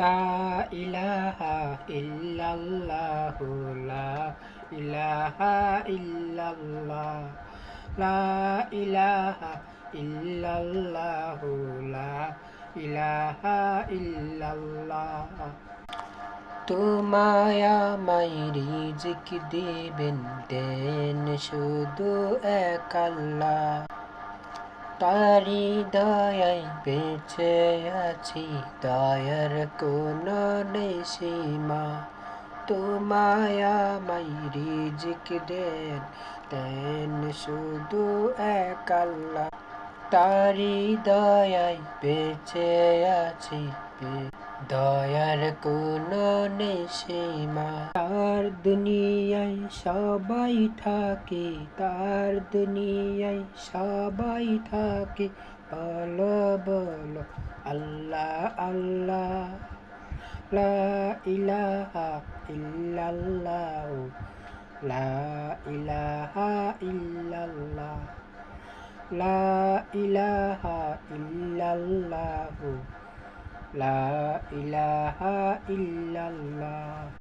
লা ইলাহা ইল্লাল্লাহু লা ইলাহা ইল্লাল্লাহ লা ইলাহা ইল্লাল্লাহু লা ইলাহা ইল্লাল্লাহ। তোমায় আমায় রিজিক দিবেন দেন শুধু এক আল্লাহ, তারি দয়ায় বেঁচে আছি, দয়ার কোনো নেই সীমা। তোমায় আমায় রিজিক দেন দেন শুধু এক আল্লাহ, তারি দয়ায় বেঁচে আছি, দয়ার কোনো নেই সীমা। তার দুনিয়ায় সবাই থাকে, তার দুনিয়ায় সবাই থাকে, বলো বলো আল্লাহ আল্লাহ। লা ইলাহা ইল্লাল্লাহ লা ইলাহা ইল্লাল্লাহ লা ইলাহা ইল্লাল্লাহ লা ইলাহা ইল্লাল্লাহ।